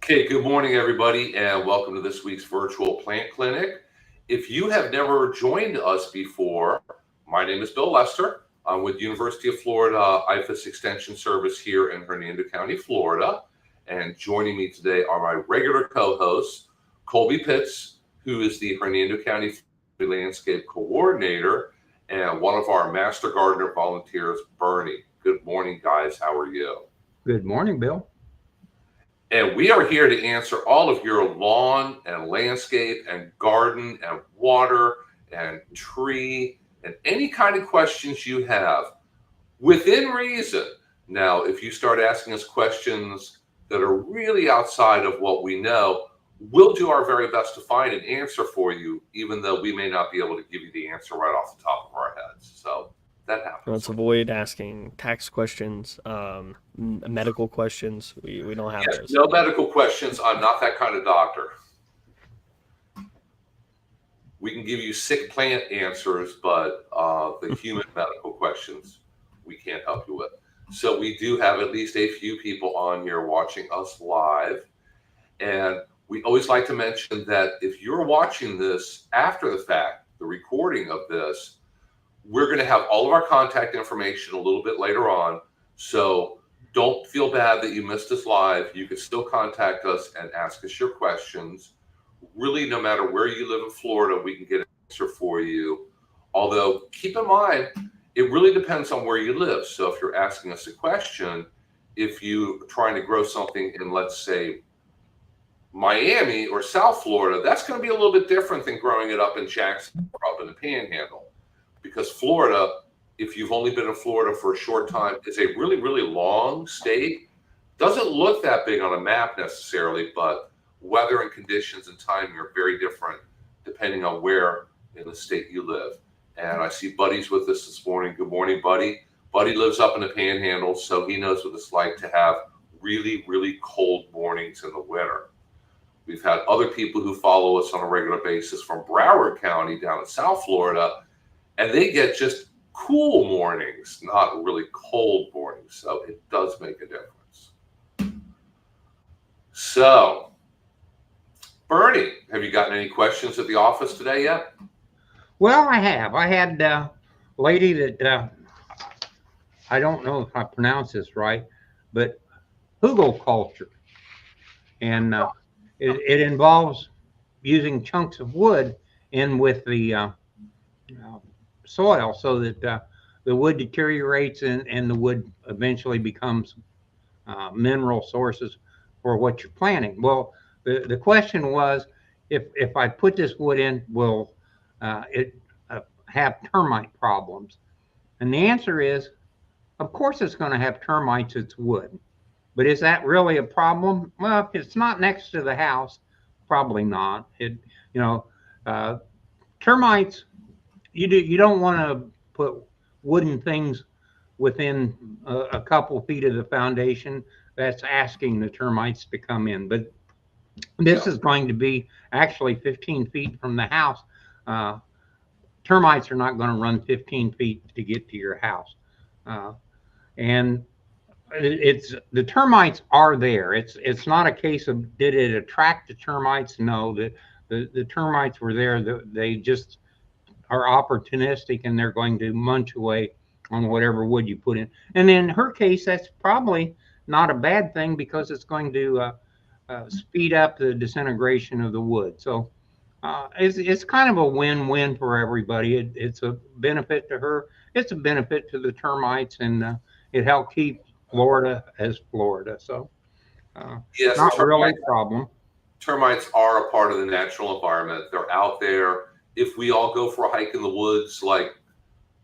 Okay, good morning, everybody, and welcome to this week's virtual plant clinic. If you have never joined us before, my name is Bill Lester. I'm with University of Florida IFAS Extension Service here in Hernando County, Florida. And joining me today are my regular co-hosts, Colby Pitts, who is the Hernando County Landscape Coordinator, and one of our Master Gardener volunteers, Bernie. Good morning, guys. How are you? Good morning, Bill. And we are here to answer all of your lawn and landscape and garden and water and tree and any kind of questions you have within reason. Now, if you start asking us questions that are really outside of what we know, we'll do our very best to find an answer for you, even though we may not be able to give you the answer right off the top of our heads. So that happens. Let's avoid asking tax questions, medical questions. We don't have those. No medical questions. I'm not that kind of doctor. We can give you sick plant answers, but the human medical questions we can't help you with. So we do have at least a few people on here watching us live. And we always like to mention that if you're watching this after the fact, the recording of this, we're going to have all of our contact information a little bit later on. So don't feel bad that you missed us live. You can still contact us and ask us your questions. Really, no matter where you live in Florida, we can get an answer for you. Although, keep in mind, it really depends on where you live. So if you're asking us a question, if you're trying to grow something in, let's say, Miami or South Florida, that's going to be a little bit different than growing it up in Jackson or up in the Panhandle. Because Florida, if you've only been in Florida for a short time, is a really, really long state. Doesn't look that big on a map necessarily, but weather and conditions and timing are very different depending on where in the state you live. And I see Buddy's with us this morning. Good morning, Buddy. Buddy lives up in the Panhandle, so he knows what it's like to have really, really cold mornings in the winter. We've had other people who follow us on a regular basis from Broward County down in South Florida, and they get just cool mornings, not really cold mornings. So it does make a difference. So, Bernie, have you gotten any questions at the office today yet? Well, I have. I had a lady that, I don't know if I pronounce this right, but hugelkultur. And it involves using chunks of wood in with the soil so that the wood deteriorates and the wood eventually becomes mineral sources for what you're planting. Well, the question was, if I put this wood in, will it have termite problems? And the answer is, of course it's going to have termites. It's wood. But is that really a problem? Well, if it's not next to the house, probably not. Termites, you don't want to put wooden things within a couple feet of the foundation. That's asking the termites to come in. But this is going to be actually 15 feet from the house. Termites are not going to run 15 feet to get to your house. And the termites are there. It's not a case of did it attract the termites? No, the termites were there. They just are opportunistic and they're going to munch away on whatever wood you put in. And in her case, that's probably not a bad thing because it's going to speed up the disintegration of the wood. So it's kind of a win-win for everybody. It's a benefit to her. It's a benefit to the termites, and it helped keep Florida as Florida. So yes, not really a problem. Termites are a part of the natural environment. They're out there. If we all go for a hike in the woods, like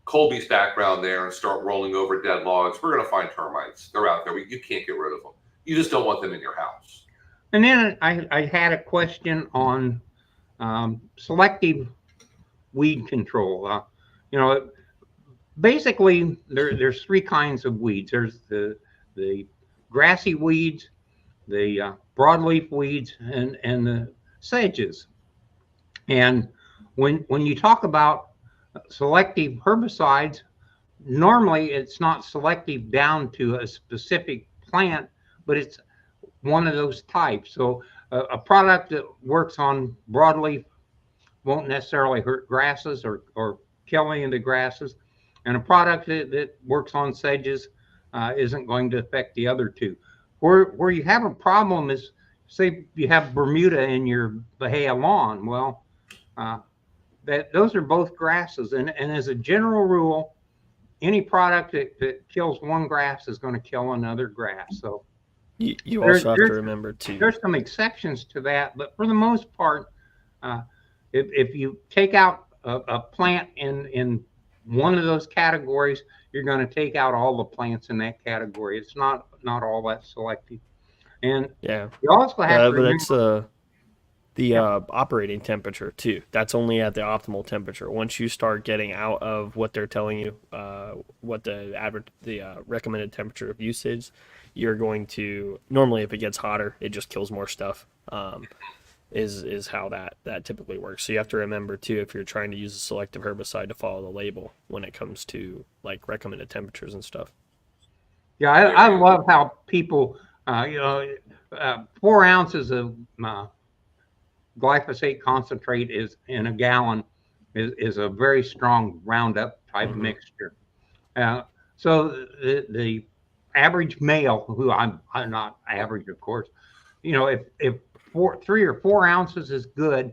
Colby's background there, and start rolling over dead logs, we're going to find termites. They're out there. You can't get rid of them. You just don't want them in your house. And then I had a question on selective weed control. Basically, there's three kinds of weeds. There's the grassy weeds, the broadleaf weeds, and the sedges. And when you talk about selective herbicides, normally it's not selective down to a specific plant, but it's one of those types. So a product that works on broadleaf won't necessarily hurt grasses or kill any of the grasses. And a product that works on sedges isn't going to affect the other two. Where you have a problem is, say you have Bermuda in your Bahia lawn. Well, those are both grasses. And as a general rule, any product that kills one grass is going to kill another grass. So you also have to remember too. There's some exceptions to that, but for the most part, if you take out a plant in one of those categories, you're going to take out all the plants in that category. It's not all that selective. And yeah, you also have to but remember, that's the operating temperature too. That's only at the optimal temperature. Once you start getting out of what they're telling you, what the recommended temperature of usage, you're going to normally, if it gets hotter, it just kills more stuff. Is how that typically works. So you have to remember too, if you're trying to use a selective herbicide, to follow the label when it comes to like recommended temperatures and stuff. Yeah, I love how people, 4 ounces of glyphosate concentrate is in a gallon is a very strong Roundup type mixture. So the average male, who I'm not average, of course, if 3 or 4 ounces is good,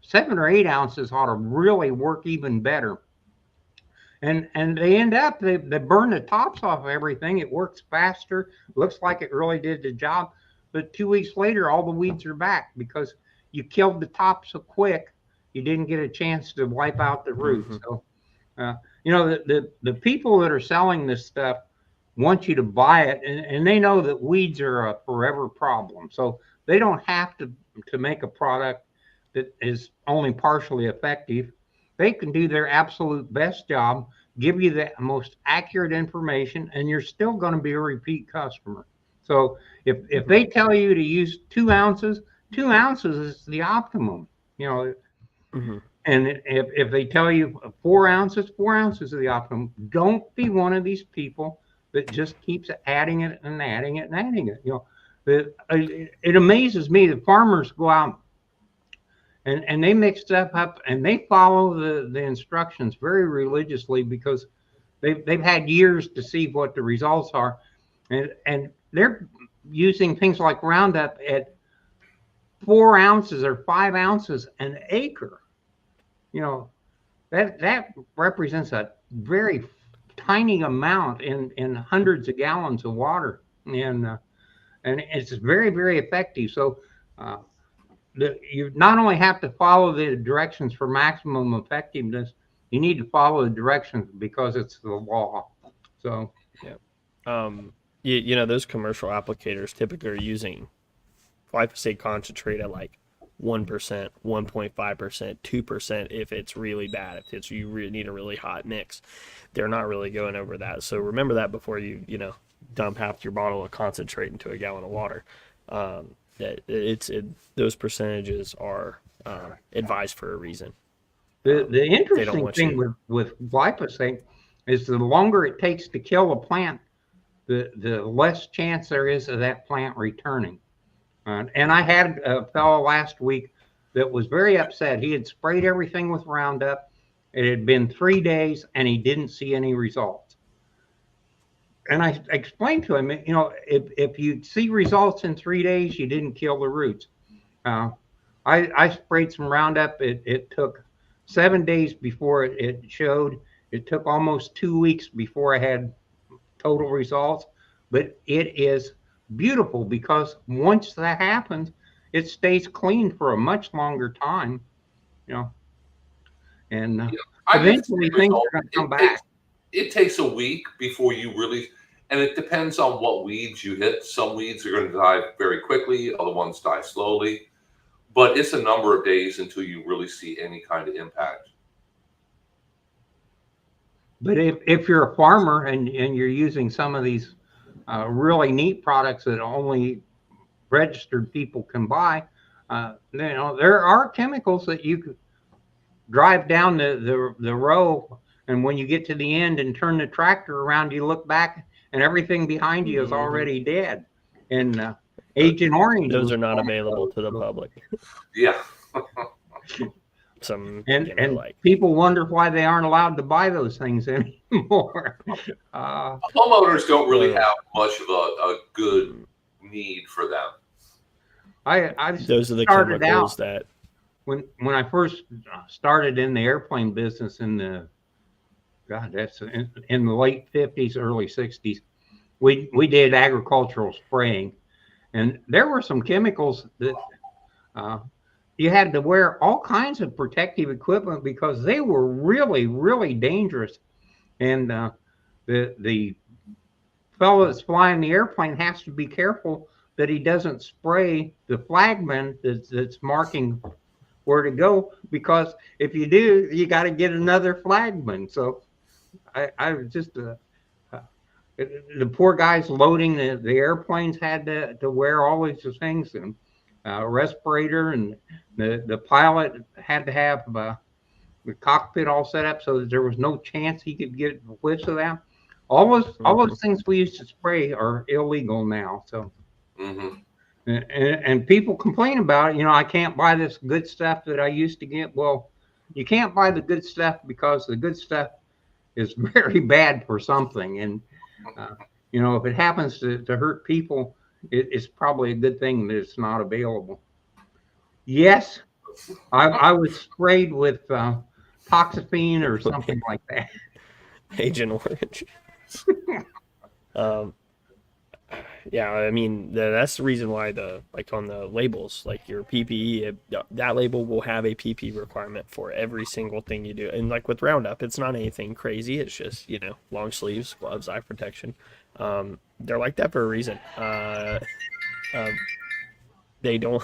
7 or 8 ounces ought to really work even better. And they end up, they burn the tops off of everything. It works faster, looks like it really did the job. But 2 weeks later, all the weeds are back because you killed the top so quick, you didn't get a chance to wipe out the roots. So, the people that are selling this stuff want you to buy it, and they know that weeds are a forever problem. So they don't have to make a product that is only partially effective. They can do their absolute best job, give you the most accurate information, and you're still going to be a repeat customer. So if they tell you to use 2 ounces, 2 ounces is the optimum, And if they tell you 4 ounces, 4 ounces is the optimum. Don't be one of these people that just keeps adding it and adding it and adding it. It amazes me that farmers go out and they mix stuff up and they follow the instructions very religiously because they've had years to see what the results are, and they're using things like Roundup at 4 ounces or 5 ounces an acre. That represents a very tiny amount in hundreds of gallons of water, and it's very, very effective. So you not only have to follow the directions for maximum effectiveness, you need to follow the directions because it's the law. So those commercial applicators typically are using glyphosate concentrate at like 1%, 1.5%, 2% if it's really bad. If you really need a really hot mix, they're not really going over that. So remember that before you dump half your bottle of concentrate into a gallon of water. Those percentages are advised for a reason. The interesting thing with glyphosate is the longer it takes to kill a plant, the less chance there is of that plant returning. And I had a fellow last week that was very upset. He had sprayed everything with Roundup. It had been 3 days and he didn't see any results. And I explained to him, if you see results in 3 days, you didn't kill the roots. I sprayed some Roundup. It took 7 days before it showed. It took almost 2 weeks before I had total results. But it is beautiful because once that happens, it stays clean for a much longer time, and eventually things are going to come back. It takes a week before you really, and it depends on what weeds you hit. Some weeds are going to die very quickly, other ones die slowly, but it's a number of days until you really see any kind of impact. But if you're a farmer and you're using some of these really neat products that only registered people can buy, there are chemicals that you could drive down the row, and when you get to the end and turn the tractor around, you look back and everything behind you is already dead. And Agent Orange. Those was are not one of available those. to the public. Yeah. Some, And like people wonder why they aren't allowed to buy those things anymore. Homeowners don't really Well, have much of a good need for them. I those are the started chemicals out that when I first started in the airplane business in the that's in the late 50s, early 60s. We did agricultural spraying, and there were some chemicals that uh, you had to wear all kinds of protective equipment because they were really, really dangerous. And the fellow that's flying the airplane has to be careful that he doesn't spray the flagman that's marking where to go, because if you do, you got to get another flagman. So I was just the poor guys loading the airplanes had to wear all these things, and respirator, and the pilot had to have the cockpit all set up so that there was no chance he could get whiffs of that. All those things we used to spray are illegal now. So Hmm. and people complain about it. I can't buy this good stuff that I used to get. Well, you can't buy the good stuff because the good stuff is very bad for something. And if it happens to hurt people, it's probably a good thing that it's not available. Yes, I was sprayed with toxaphene or something like that. Agent Orange. um, yeah, I mean that's the reason why like on the labels, like your PPE, that label will have a PPE requirement for every single thing you do. And like with Roundup, it's not anything crazy. It's just long sleeves, gloves, eye protection. They're like that for a reason. Um, they don't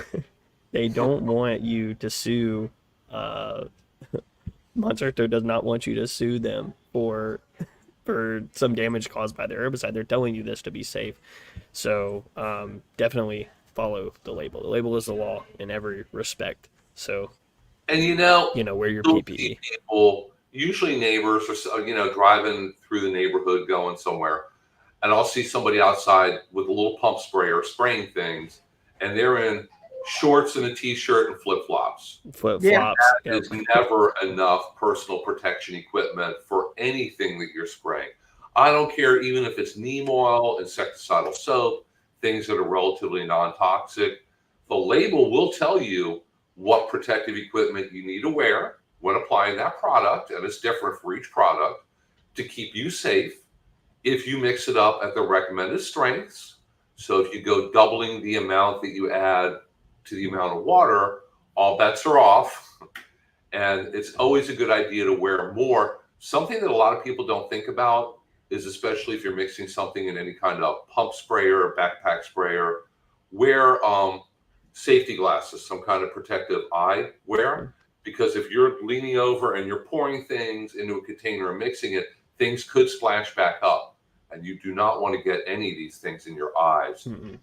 they don't want you to sue. Monsanto does not want you to sue them for some damage caused by the herbicide. They're telling you this to be safe. So definitely follow the label. The label is the law in every respect. So And wear your you'll see PPE. people, usually neighbors, or driving through the neighborhood, going somewhere, and I'll see somebody outside with a little pump sprayer spraying things, and they're in shorts and a t-shirt and flip-flops. Flip Yeah. flops. There's never enough personal protection equipment for anything that you're spraying. I don't care, even if it's neem oil, insecticidal soap, things that are relatively non-toxic. The label will tell you what protective equipment you need to wear when applying that product, and it's different for each product, to keep you safe. If you mix it up at the recommended strengths, so if you go doubling the amount that you add to the amount of water, all bets are off. And it's always a good idea to wear more. Something that a lot of people don't think about is, especially if you're mixing something in any kind of pump sprayer or backpack sprayer, wear safety glasses, some kind of protective eye wear. Because if you're leaning over and you're pouring things into a container and mixing it, things could splash back up. And you do not want to get any of these things in your eyes. Mm-mm.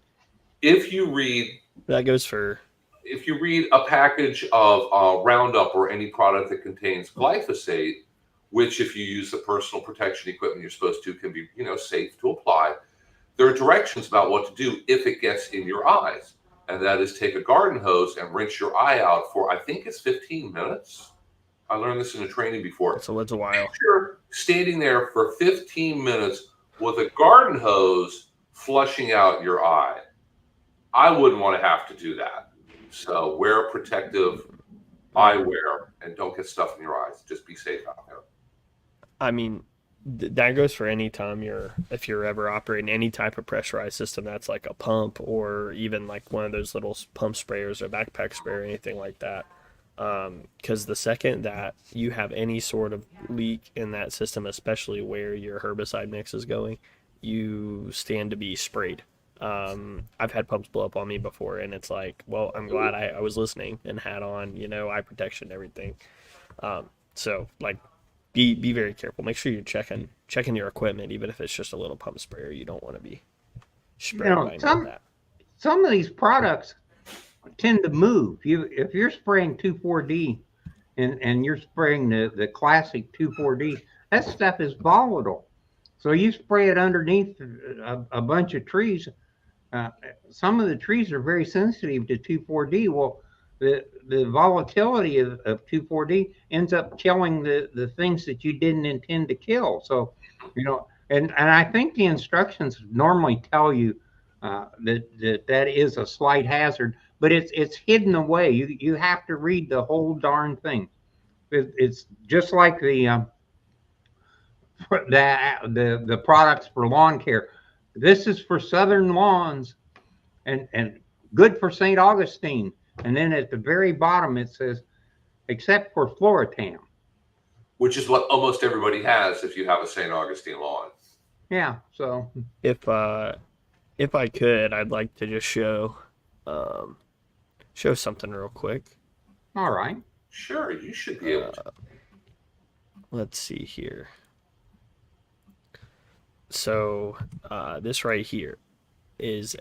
If you read a package of Roundup or any product that contains glyphosate, which if you use the personal protection equipment you're supposed to can be safe to apply, there are directions about what to do if it gets in your eyes. And that is take a garden hose and rinse your eye out for, I think it's 15 minutes. I learned this in a training before. So it's a while. You're standing there for 15 minutes with a garden hose flushing out your eye. I wouldn't want to have to do that. So wear protective eyewear and don't get stuff in your eyes. Just be safe out there. I mean, that goes for any time if you're ever operating any type of pressurized system that's like a pump or even like one of those little pump sprayers or backpack sprayer or anything like that. Because the second that you have any sort of leak in that system, especially where your herbicide mix is going, you stand to be sprayed. I've had pumps blow up on me before, and it's like, well, I'm glad I was listening and had on, eye protection and everything. So like, be very careful. Make sure you're checking your equipment, even if it's just a little pump sprayer. You don't want to be sprayed by that. Some of these products tend to move. If you're spraying 2,4-D and you're spraying the classic 2,4-D, that stuff is volatile. So you spray it underneath a bunch of trees, uh, some of the trees are very sensitive to 2,4-D. Well, the volatility of 2,4-D ends up killing the things that you didn't intend to kill. So, and I think the instructions normally tell you that is a slight hazard, but it's hidden away. You have to read the whole darn thing. It's just like the products for lawn care. This is for southern lawns and good for St. Augustine. And then at the very bottom it says, except for Floritam. Which is what almost everybody has if you have a St. Augustine lawn. Yeah. So If I could, I'd like to just show something real quick. all right. Sure, you should be able to. Let's see here. So this right here is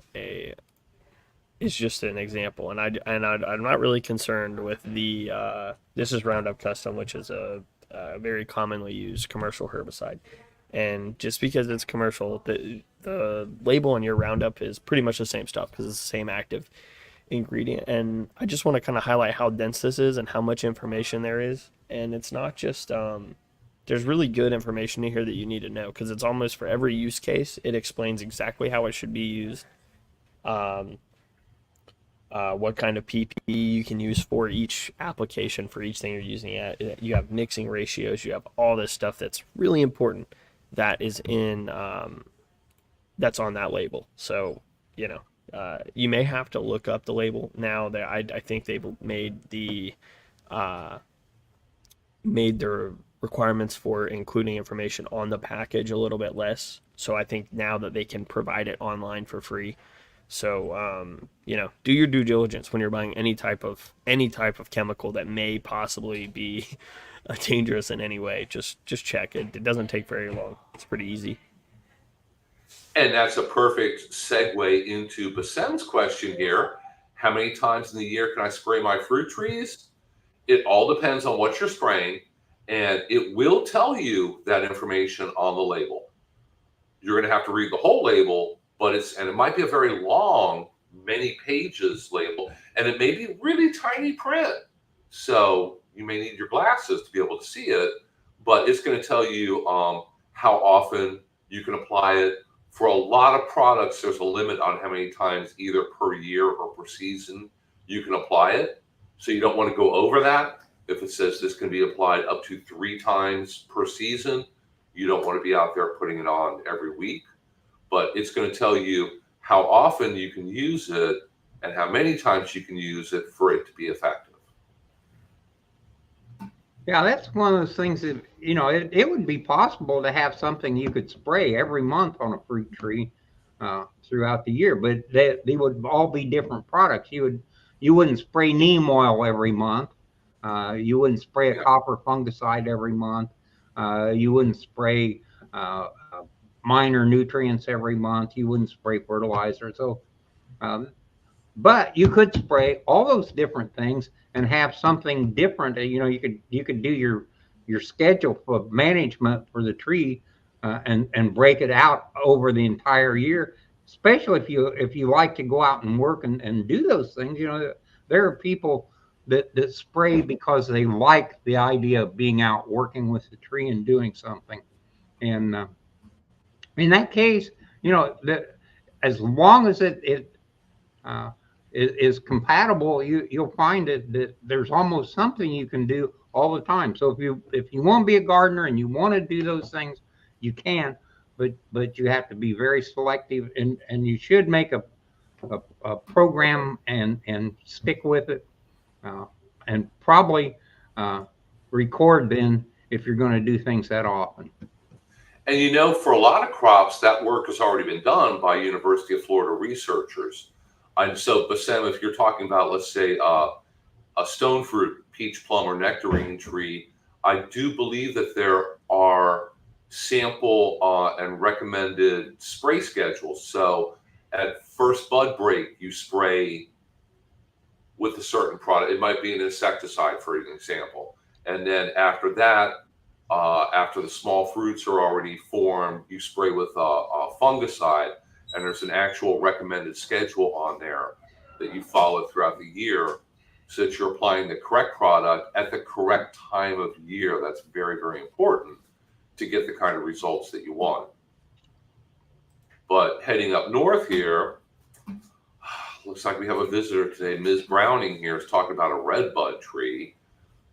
just an example, and I'm not really concerned with the this is Roundup Custom, which is a very commonly used commercial herbicide, and just because it's commercial, the label on your Roundup is pretty much the same stuff because it's the same active ingredient. And I just want to kind of highlight how dense this is and how much information there is, and it's not just there's really good information in here that you need to know because it's almost for every use case. It explains exactly how it should be used, what kind of PPE you can use for each application, for each thing you're using it. You have mixing ratios. You have all this stuff that's really important that is in that's on that label. So you may have to look up the label now. That I think they've made their requirements for including information on the package a little bit less. So I think now that they can provide it online for free. So do your due diligence when you're buying any type of chemical that may possibly be dangerous in any way. Just check it. It doesn't take very long. It's pretty easy. And that's a perfect segue into Basem's question here. How many times in the year can I spray my fruit trees? It all depends on what you're spraying, and it will tell you that information on the label. You're going to have to read the whole label, but it might be a very long, many pages label, and it may be really tiny print. So you may need your glasses to be able to see it, but it's going to tell you how often you can apply it. For a lot of products, there's a limit on how many times either per year or per season you can apply it. So you don't want to go over that. If it says this can be applied up to 3 times per season, you don't want to be out there putting it on every week. But it's going to tell you how often you can use it and how many times you can use it for it to be effective. Yeah, that's one of those things that, it would be possible to have something you could spray every month on a fruit tree throughout the year, but they would all be different products. You wouldn't spray neem oil every month. You wouldn't spray a copper fungicide every month. You wouldn't spray minor nutrients every month. You wouldn't spray fertilizer. So, but you could spray all those different things and have something different. You could do your schedule for management for the tree and break it out over the entire year. Especially if you like to go out and work and do those things. There are people that spray because they like the idea of being out working with the tree and doing something. And in that case, that as long as it is compatible, you'll find that there's almost something you can do all the time. So if you want to be a gardener and you want to do those things, you can, but you have to be very selective, and you should make a program and stick with it, and probably record then if you're going to do things that often. And for a lot of crops, that work has already been done by University of Florida researchers. And so, Basem, if you're talking about, let's say, a stone fruit, peach, plum, or nectarine tree, I do believe that there are sample and recommended spray schedules. So at first bud break, you spray with a certain product. It might be an insecticide, for an example. And then after that, after the small fruits are already formed, you spray with a fungicide. and there's an actual recommended schedule on there that you follow throughout the year so that you're applying the correct product at the correct time of year. That's very, very important to get the kind of results that you want. But heading up north here, looks like we have a visitor today. Ms. Browning here is talking about a redbud tree.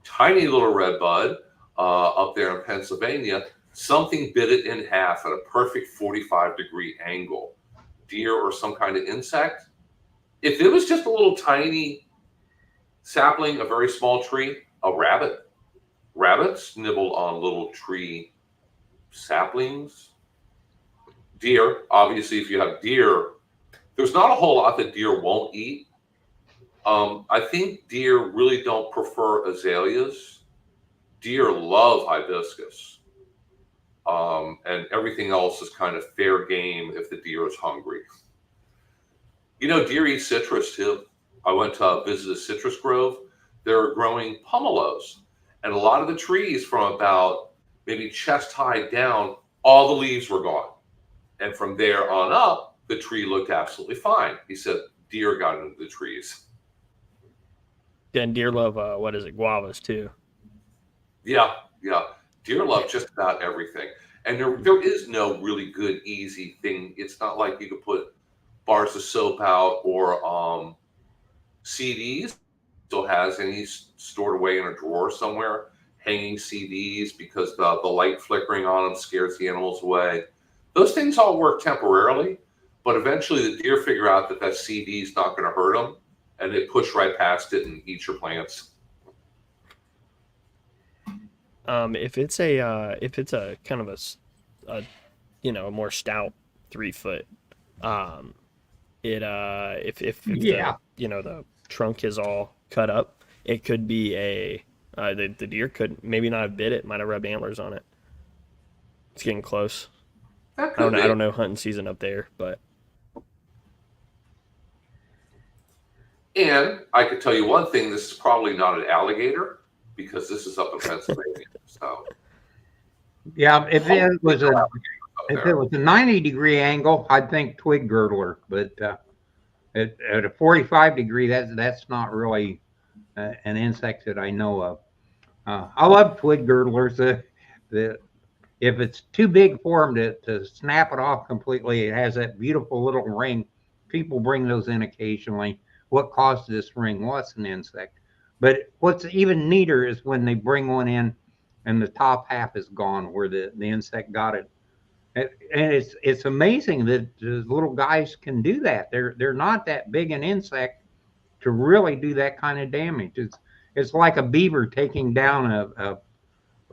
Tiny little redbud up there in Pennsylvania. Something bit it in half at a perfect 45-degree angle. Deer or some kind of insect. If it was just a little tiny sapling, a very small tree, a rabbit. Rabbits nibble on little tree saplings. Deer, obviously, if you have deer, there's not a whole lot that deer won't eat. I think deer really don't prefer azaleas. Deer love hibiscus. And everything else is kind of fair game if the deer is hungry. You know, deer eat citrus too. I went to visit a citrus grove. They're growing pomelos. And a lot of the trees from about maybe chest high down, all the leaves were gone. And from there on up, the tree looked absolutely fine. He said deer got into the trees. And deer love, guavas too. Yeah. Deer love just about everything. And there is no really good, easy thing. It's not like you could put bars of soap out or CDs. Still has any stored away in a drawer somewhere, hanging CDs because the light flickering on them scares the animals away. Those things all work temporarily, but eventually the deer figure out that CD is not going to hurt them, and they push right past it and eat your plants. If it's a kind of a more stout 3 foot, if the trunk is all cut up, it could be the deer could maybe not have bit it, might have rubbed antlers on it. It's getting close. I don't know hunting season up there, but. And I could tell you one thing: this is probably not an alligator because this is up in Pennsylvania. So. Yeah, if it was a 90-degree angle, I'd think twig girdler, but at a 45-degree, that's not really an insect that I know of. I love twig girdlers. If it's too big for them to snap it off completely, it has that beautiful little ring. People bring those in occasionally. What caused this ring? Well, it's an insect. But what's even neater is when they bring one in and the top half is gone where the insect got it. And it's amazing that the little guys can do that. They're not that big an insect to really do that kind of damage. It's like a beaver taking down a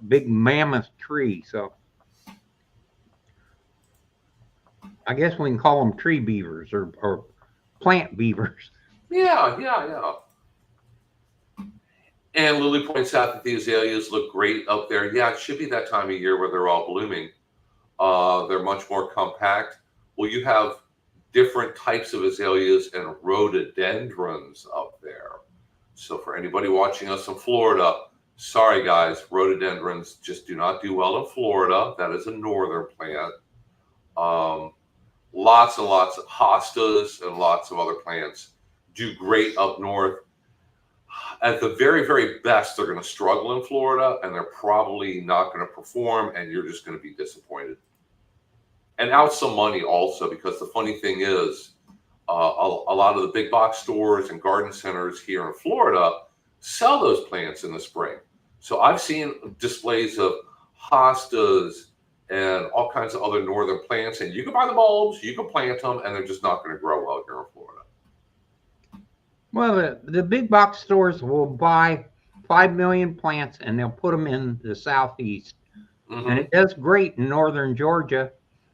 big mammoth tree. So I guess we can call them tree beavers or plant beavers. Yeah. And Lily points out that the azaleas look great up there. Yeah, it should be that time of year where they're all blooming. They're much more compact. Well, you have different types of azaleas and rhododendrons up there. So for anybody watching us in Florida, sorry guys, rhododendrons just do not do well in Florida. That is a northern plant. Lots and lots of hostas and lots of other plants do great up north. At the very, very best, they're going to struggle in Florida, and they're probably not going to perform, and you're just going to be disappointed. And out some money also, because the funny thing is, a lot of the big box stores and garden centers here in Florida sell those plants in the spring. So I've seen displays of hostas and all kinds of other northern plants, and you can buy the bulbs, you can plant them, and they're just not going to grow well here in Florida. Well, the big box stores will buy 5 million plants and they'll put them in the southeast. Mm-hmm. And it does great in northern Georgia,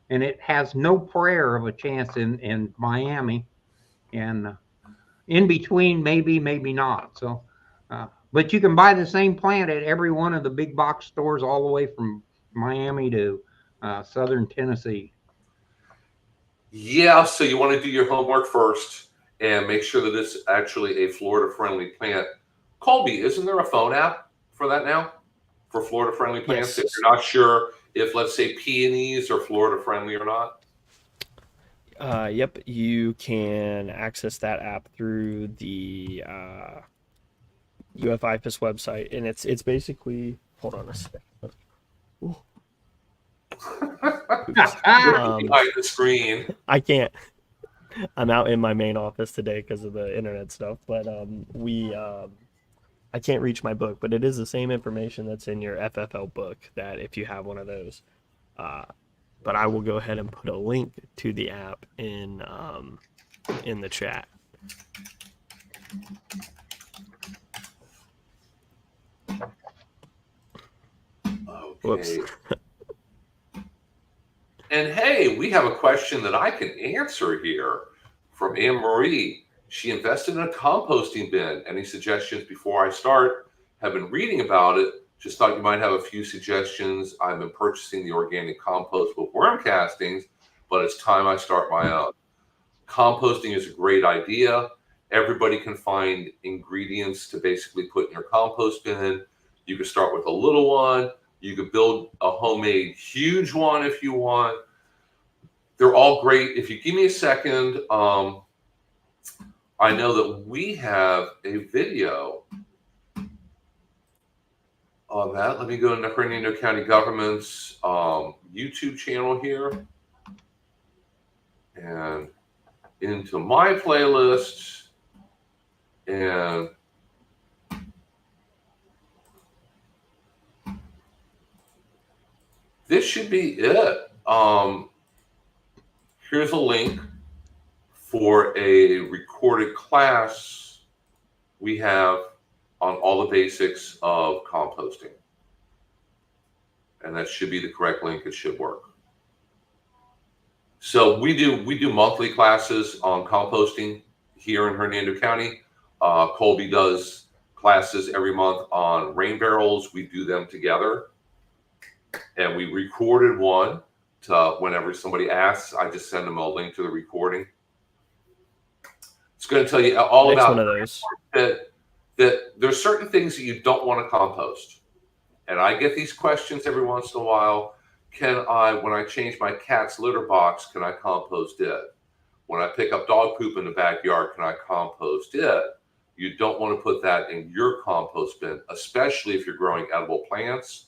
and it has no prayer of a chance in Miami. And in between, maybe not. So, but you can buy the same plant at every one of the big box stores all the way from Miami to southern Tennessee. Yeah, so you want to do your homework first and make sure that it's actually a Florida-friendly plant. Colby, isn't there a phone app for that now? For Florida-friendly plants? Yes. If you're not sure if, let's say, peonies are Florida-friendly or not? Yep, you can access that app through the UFIPIS website, and it's basically. Hold on a second. Ooh. Oops. Behind the screen. I can't. I'm out in my main office today because of the internet stuff, but I can't reach my book, but it is the same information that's in your FFL book that if you have one of those. But I will go ahead and put a link to the app in the chat. Okay. Whoops. And hey, we have a question that I can answer here from Anne Marie. She invested in a composting bin. Any suggestions before I start? Have been reading about it. Just thought you might have a few suggestions. I've been purchasing the organic compost with worm castings, but it's time I start my own. Composting is a great idea. Everybody can find ingredients to basically put in your compost bin. You can start with a little one. You could build a homemade huge one if you want. They're all great. If you give me a second, I know that we have a video on that. Let me go into Hernando County Government's YouTube channel here and into my playlist, and this should be it. Here's a link for a recorded class we have on all the basics of composting. And that should be the correct link. It should work. So we do monthly classes on composting here in Hernando County. Colby does classes every month on rain barrels. We do them together. And we recorded one to whenever somebody asks, I just send them a link to the recording. It's going to tell you all Next about one of those. that there's certain things that you don't want to compost. And I get these questions every once in a while. Can I, when I change my cat's litter box, can I compost it? When I pick up dog poop in the backyard, can I compost it? You don't want to put that in your compost bin, especially if you're growing edible plants,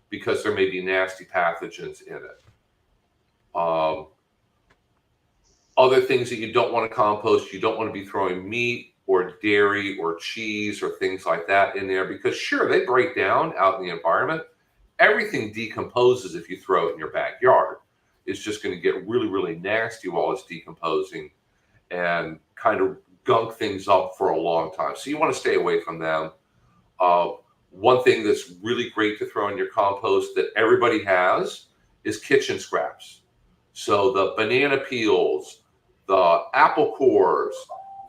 because there may be nasty pathogens in it. Other things that you don't want to compost, you don't want to be throwing meat or dairy or cheese or things like that in there, because sure, they break down out in the environment. Everything decomposes if you throw it in your backyard. It's just going to get really, really nasty while it's decomposing and kind of gunk things up for a long time. So you want to stay away from them. One thing that's really great to throw in your compost that everybody has is kitchen scraps. So the banana peels, the apple cores,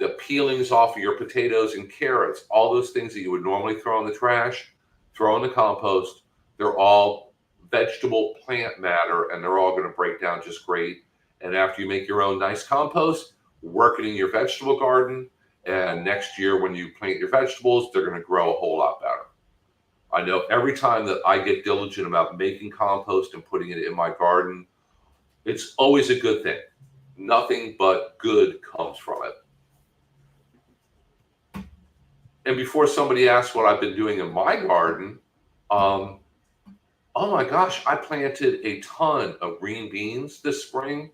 the peelings off of your potatoes and carrots, all those things that you would normally throw in the trash, throw in the compost. They're all vegetable plant matter, and they're all going to break down just great. And after you make your own nice compost, work it in your vegetable garden. And next year when you plant your vegetables, they're going to grow a whole lot better. I know every time that I get diligent about making compost and putting it in my garden, it's always a good thing. Nothing but good comes from it. And before somebody asks what I've been doing in my garden, oh my gosh, I planted a ton of green beans this spring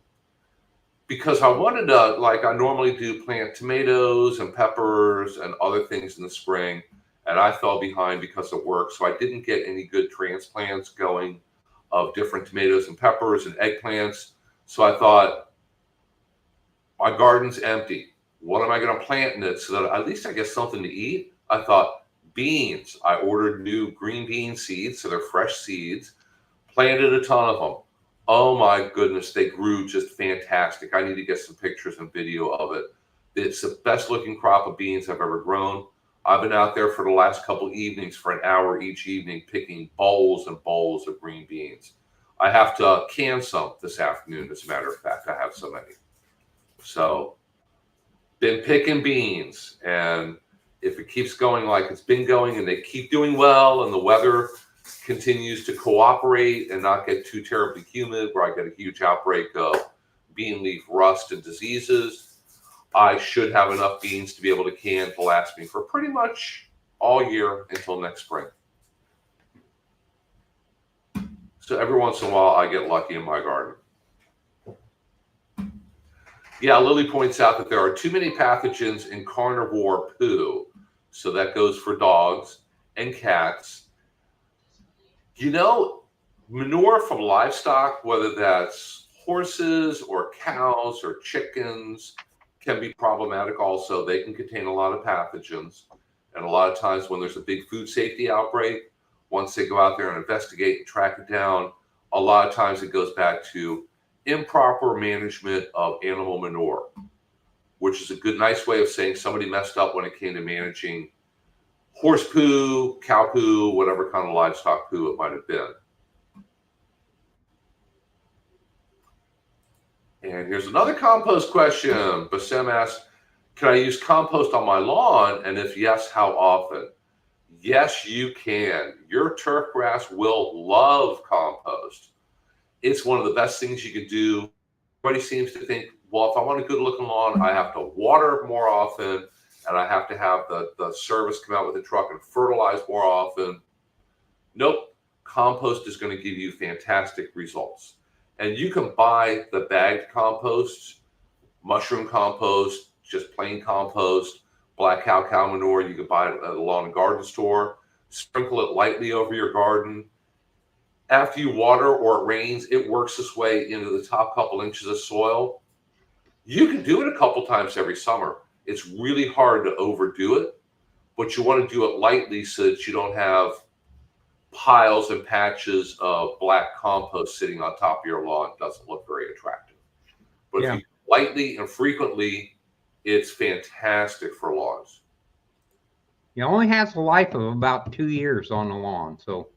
because I wanted to, like I normally do, plant tomatoes and peppers and other things in the spring. And I fell behind because of work. So I didn't get any good transplants going of different tomatoes and peppers and eggplants. So I thought, my garden's empty. What am I going to plant in it so that at least I get something to eat? I thought, beans. I ordered new green bean seeds, so they're fresh seeds. Planted a ton of them. Oh my goodness, they grew just fantastic. I need to get some pictures and video of it. It's the best looking crop of beans I've ever grown. I've been out there for the last couple evenings for an hour each evening picking bowls and bowls of green beans. I have to can some this afternoon, as a matter of fact. I have so many. So, been picking beans, and if it keeps going like it's been going and they keep doing well and the weather continues to cooperate and not get too terribly humid where I get a huge outbreak of bean leaf rust and diseases, I should have enough beans to be able to can to last me for pretty much all year until next spring. So every once in a while, I get lucky in my garden. Yeah, Lily points out that there are too many pathogens in carnivore poo. So that goes for dogs and cats. You know, manure from livestock, whether that's horses or cows or chickens, can be problematic also. They can contain a lot of pathogens. And a lot of times when there's a big food safety outbreak, once they go out there and investigate and track it down, a lot of times it goes back to improper management of animal manure, which is a good, nice way of saying somebody messed up when it came to managing horse poo, cow poo, whatever kind of livestock poo it might have been. And here's another compost question. Bassem asks, can I use compost on my lawn? And if yes, how often? Yes, you can. Your turf grass will love compost. It's one of the best things you can do. Everybody seems to think, well, if I want a good looking lawn, I have to water more often and I have to have the service come out with the truck and fertilize more often. Nope. Compost is going to give you fantastic results. And you can buy the bagged compost, mushroom compost, just plain compost, black cow manure. You can buy it at a lawn and garden store. Sprinkle it lightly over your garden. After you water or it rains, it works its way into the top couple inches of soil. You can do it a couple times every summer. It's really hard to overdo it, but you want to do it lightly so that you don't have piles and patches of black compost sitting on top of your lawn. It doesn't look very attractive. But if you lightly and frequently, it's fantastic for lawns. It only has a life of about 2 years on the lawn. So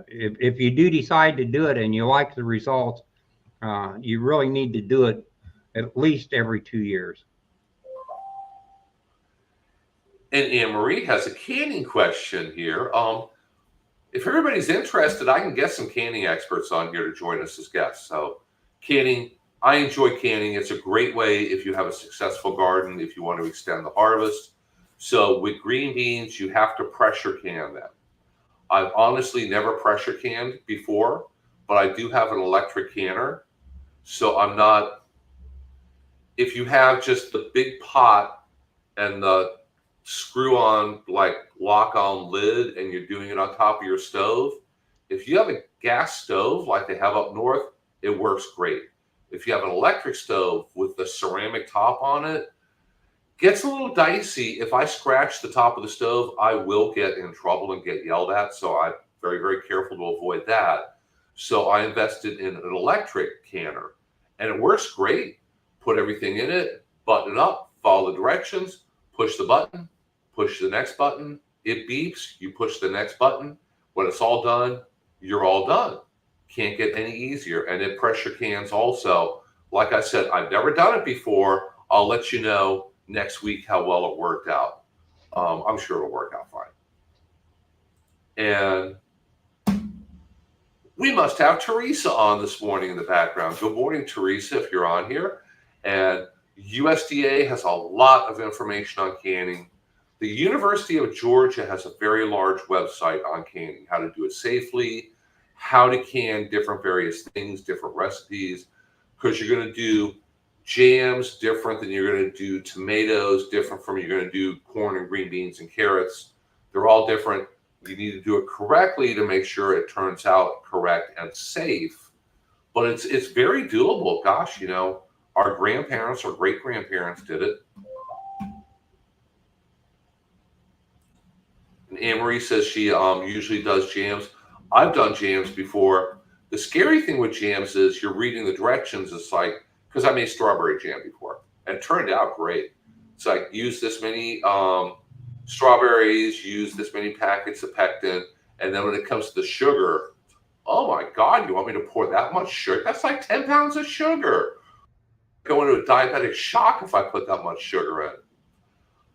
if you do decide to do it and you like the results, you really need to do it at least every 2 years. And Anne-Marie has a canning question here. If everybody's interested, I can get some canning experts on here to join us as guests. So canning, I enjoy canning. It's a great way if you have a successful garden, if you want to extend the harvest. So with green beans, you have to pressure can them. I've honestly never pressure canned before, but I do have an electric canner. So I'm not, if you have just the big pot and the screw on, like lock on lid, and you're doing it on top of your stove, if you have a gas stove like they have up north, it works great. If you have an electric stove with the ceramic top on it, gets a little dicey. If I scratch the top of the stove, I will get in trouble and get yelled at. So I'm very, very careful to avoid that. So I invested in an electric canner and it works great. Put everything in it, button it up, follow the directions, push the button, push the next button. It beeps, you push the next button. When it's all done, you're all done. Can't get any easier. And it pressure cans also. Like I said, I've never done it before. I'll let you know next week how well it worked out. I'm sure it'll work out fine. And we must have Teresa on this morning in the background. Good morning, Teresa, if you're on here. And USDA has a lot of information on canning. The University of Georgia has a very large website on canning, how to do it safely, how to can different various things, different recipes, because you're going to do jams different than you're going to do tomatoes, different from you're going to do corn and green beans and carrots. They're all different. You need to do it correctly to make sure it turns out correct and safe. But it's very doable. Gosh, you know, our grandparents or great grandparents did it. And Anne-Marie says she usually does jams. I've done jams before. The scary thing with jams is you're reading the directions. It's like, because I made strawberry jam before and it turned out great. It's like, use this many strawberries, use this many packets of pectin. And then when it comes to the sugar, oh my God, you want me to pour that much sugar? That's like 10 pounds of sugar. Go into a diabetic shock if I put that much sugar in.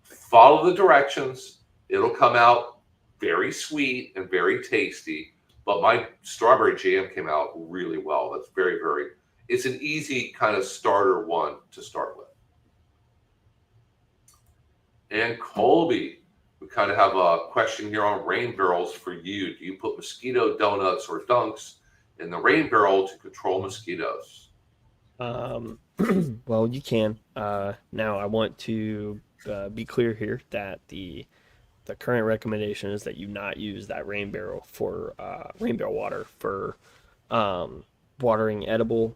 Follow the directions. It'll come out very sweet and very tasty. But my strawberry jam came out really well. That's very, very, it's an easy kind of starter one to start with. And Colby, we kind of have a question here on rain barrels for you. Do you put mosquito donuts or dunks in the rain barrel to control mosquitoes? Well, you can. Now, I want to be clear here that the current recommendation is that you not use that rain barrel water for um, watering edible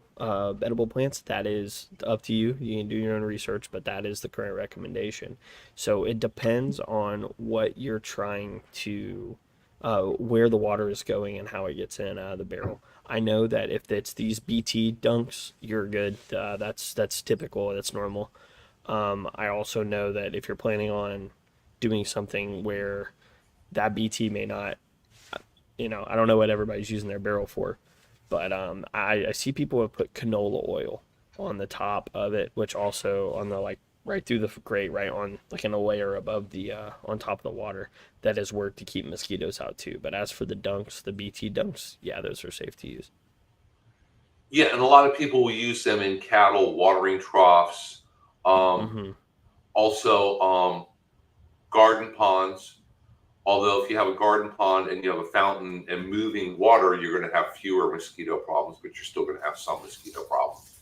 plants. That is up to you. You can do your own research, but that is the current recommendation. So it depends on what you're trying to where the water is going and how it gets in and out of the barrel. I know that if it's these BT dunks, you're good. That's typical. That's normal. I also know that if you're planning on doing something where that BT may not, I don't know what everybody's using their barrel for, but I see people have put canola oil on the top of it, which also on the like right through the grate, right on like in a layer above the on top of the water. That has worked to keep mosquitoes out too. But as for the dunks, the BT dunks, yeah, those are safe to use. Yeah, and a lot of people will use them in cattle watering troughs. Hmm. Also, garden ponds. Although if you have a garden pond and you have a fountain and moving water, you're going to have fewer mosquito problems, but you're still going to have some mosquito problems.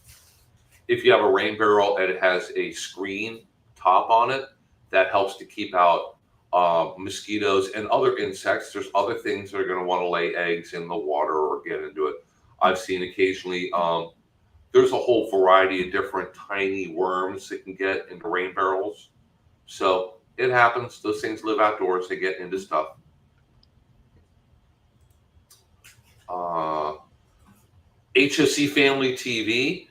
If you have a rain barrel and it has a screen top on it, that helps to keep out mosquitoes and other insects. There's other things that are going to want to lay eggs in the water or get into it. I've seen occasionally there's a whole variety of different tiny worms that can get into rain barrels. So it happens. Those things live outdoors. They get into stuff. HOC Family TV.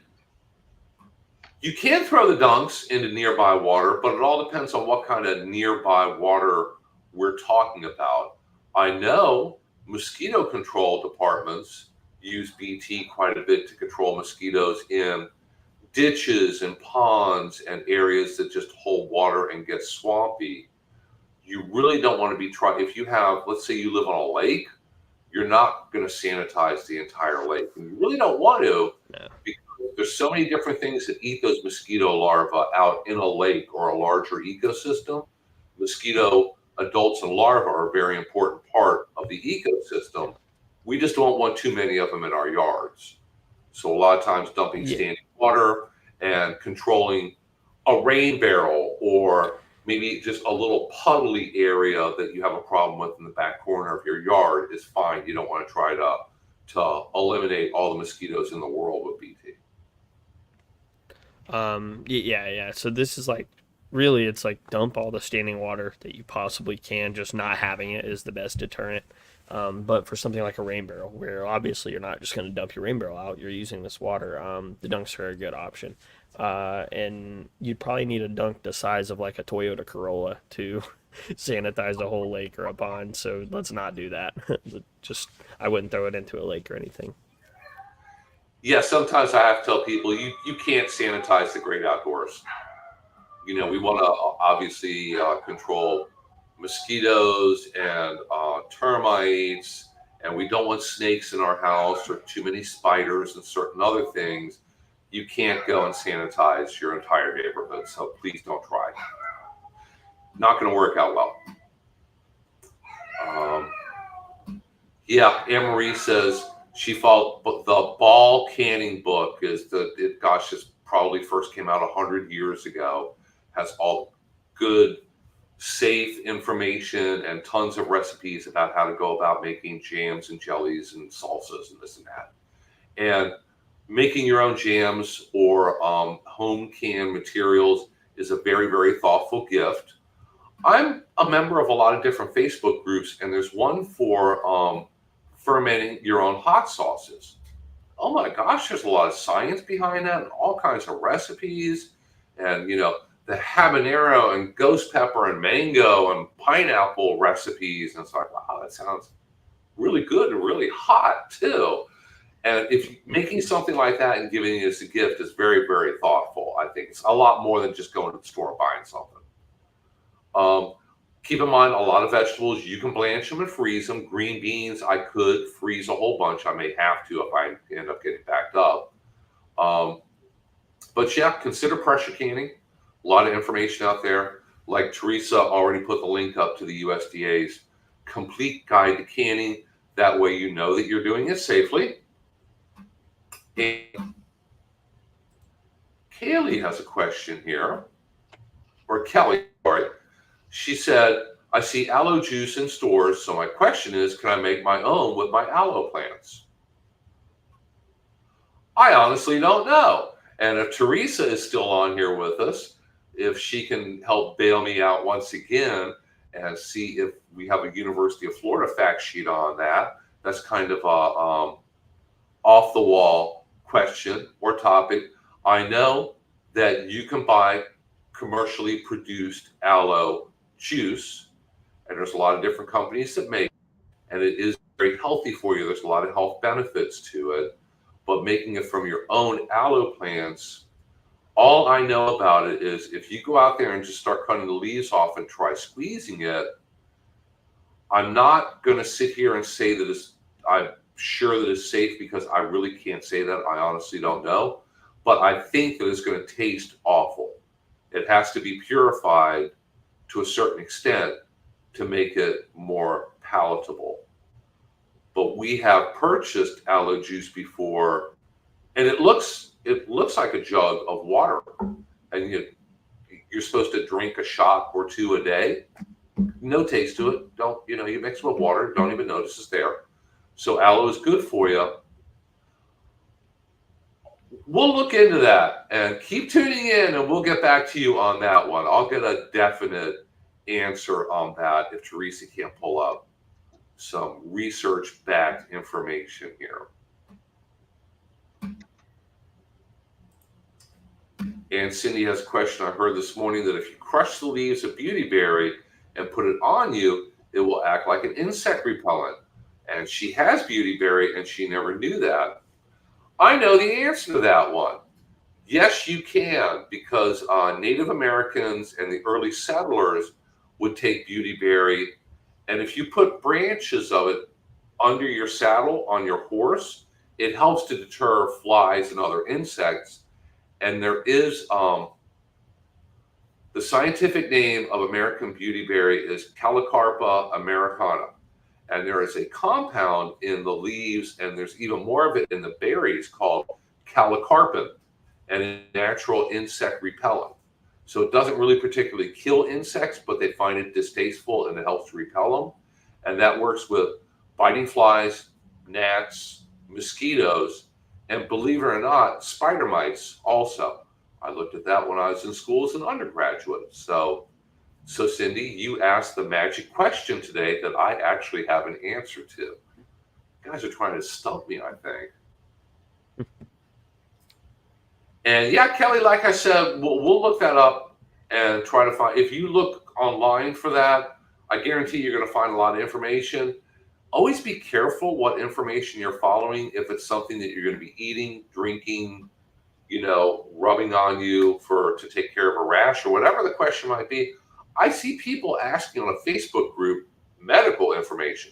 You can throw the dunks into nearby water, but it all depends on what kind of nearby water we're talking about. I know mosquito control departments use BT quite a bit to control mosquitoes in ditches and ponds and areas that just hold water and get swampy. You really don't want to be trying, if you have, let's say you live on a lake, you're not going to sanitize the entire lake. And you really don't want to, No. because there's so many different things that eat those mosquito larvae out in a lake or a larger ecosystem. Mosquito adults and larvae are a very important part of the ecosystem. We just don't want too many of them in our yards. So a lot of times dumping standing water and controlling a rain barrel or maybe just a little puddly area that you have a problem with in the back corner of your yard is fine. You don't want to try to eliminate all the mosquitoes in the world with BT. Yeah. So this is like really, it's like dump all the standing water that you possibly can. Just not having it is the best deterrent. But for something like a rain barrel, where obviously you're not just going to dump your rain barrel out, you're using this water. The dunks are a good option. And you'd probably need a dunk the size of like a Toyota Corolla to sanitize a whole lake or a pond. So let's not do that. I wouldn't throw it into a lake or anything. Yeah, sometimes I have to tell people you can't sanitize the great outdoors. We want to obviously control mosquitoes and termites, and we don't want snakes in our house or too many spiders and certain other things. You can't go and sanitize your entire neighborhood, so please don't try. Not going to work out well. Anne-Marie says she felt the ball canning book is it probably first came out 100 years ago. Has all good, safe information and tons of recipes about how to go about making jams and jellies and salsas and this and that. And making your own jams or home canned materials is a very, very thoughtful gift. I'm a member of a lot of different Facebook groups, and there's one for fermenting your own hot sauces. Oh my gosh, there's a lot of science behind that and all kinds of recipes. And, the habanero and ghost pepper and mango and pineapple recipes. And it's like, wow, that sounds really good and really hot too. And if making something like that and giving it as a gift is very, very thoughtful. I think it's a lot more than just going to the store and buying something. Keep in mind, a lot of vegetables, you can blanch them and freeze them. Green beans, I could freeze a whole bunch. I may have to if I end up getting backed up. But yeah, consider pressure canning. A lot of information out there. Like Teresa already put the link up to the USDA's complete guide to canning. That way you know that you're doing it safely. And Kaylee has a question here, or Kelly, sorry. She said, I see aloe juice in stores, so my question is, can I make my own with my aloe plants? I honestly don't know. And if Teresa is still on here with us, if she can help bail me out once again and see if we have a University of Florida fact sheet on that. That's kind of a off the wall question or topic. I know that you can buy commercially produced aloe juice, and there's a lot of different companies that make it, and it is very healthy for you. There's a lot of health benefits to it, but making it from your own aloe plants, all I know about it is if you go out there and just start cutting the leaves off and try squeezing it, I'm not going to sit here and say that I'm sure that it's safe, because I really can't say that. I honestly don't know. But I think that it's going to taste awful. It has to be purified to a certain extent to make it more palatable. But we have purchased aloe juice before, and it looks like a jug of water, and you're supposed to drink a shot or two a day. No taste to it. You mix it with water, don't even notice it's there. So aloe is good for you. We'll look into that and keep tuning in, and we'll get back to you on that one. I'll get a definite answer on that if Teresa can't pull up some research-backed information here. And Cindy has a question I heard this morning, that if you crush the leaves of beautyberry and put it on you, it will act like an insect repellent. And she has beautyberry and she never knew that. I know the answer to that one. Yes, you can, because Native Americans and the early settlers would take beautyberry, and if you put branches of it under your saddle on your horse, it helps to deter flies and other insects. And there is the scientific name of American beautyberry is Calocarpa americana. And there is a compound in the leaves, and there's even more of it in the berries, called calocarpin, and a natural insect repellent. So it doesn't really particularly kill insects, but they find it distasteful and it helps to repel them. And that works with biting flies, gnats, mosquitoes, and believe it or not, spider mites also. I looked at that when I was in school as an undergraduate. So Cindy, you asked the magic question today that I actually have an answer to. You guys are trying to stump me, I think. And yeah, Kelly, like I said, we'll look that up and try to find. If you look online for that, I guarantee you're going to find a lot of information. Always be careful what information you're following. If it's something that you're going to be eating, drinking, rubbing on you to take care of a rash or whatever the question might be. I see people asking on a Facebook group medical information.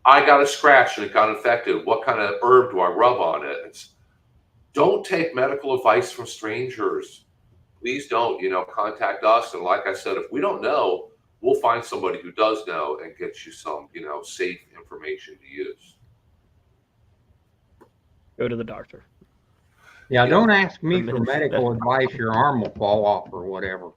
I got a scratch and it got infected. What kind of herb do I rub on it? Don't take medical advice from strangers. Please don't, contact us. And like I said, if we don't know, we'll find somebody who does know and get you some, safe information to use. Go to the doctor. Yeah, don't ask me for medical advice. Your arm will fall off or whatever.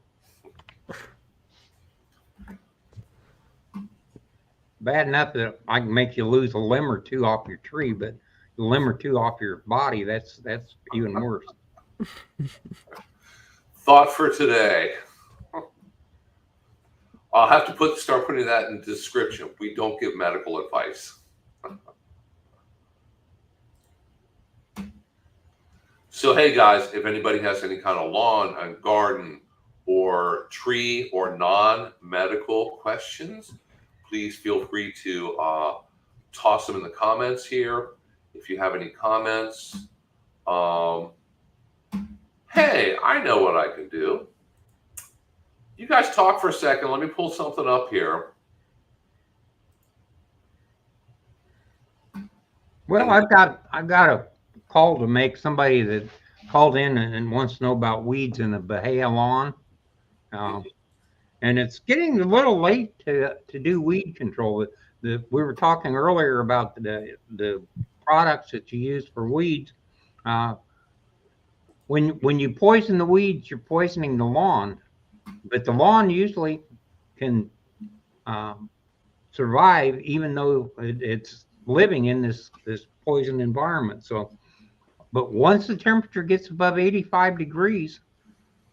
Bad enough that I can make you lose a limb or two off your tree, but a limb or two off your body, that's even worse. Thought for today. I'll have to start putting that in the description. We don't give medical advice. So, hey guys, if anybody has any kind of lawn and garden or tree or non-medical questions, please feel free to toss them in the comments here. If you have any comments, hey, I know what I can do. You guys talk for a second. Let me pull something up here. Well, I've got a call to make somebody that called in and wants to know about weeds in the Bahia lawn. And it's getting a little late to do weed control. We were talking earlier about the products that you use for weeds. When you poison the weeds, you're poisoning the lawn, but the lawn usually can survive even though it's living in this poison environment. So, but once the temperature gets above 85 degrees,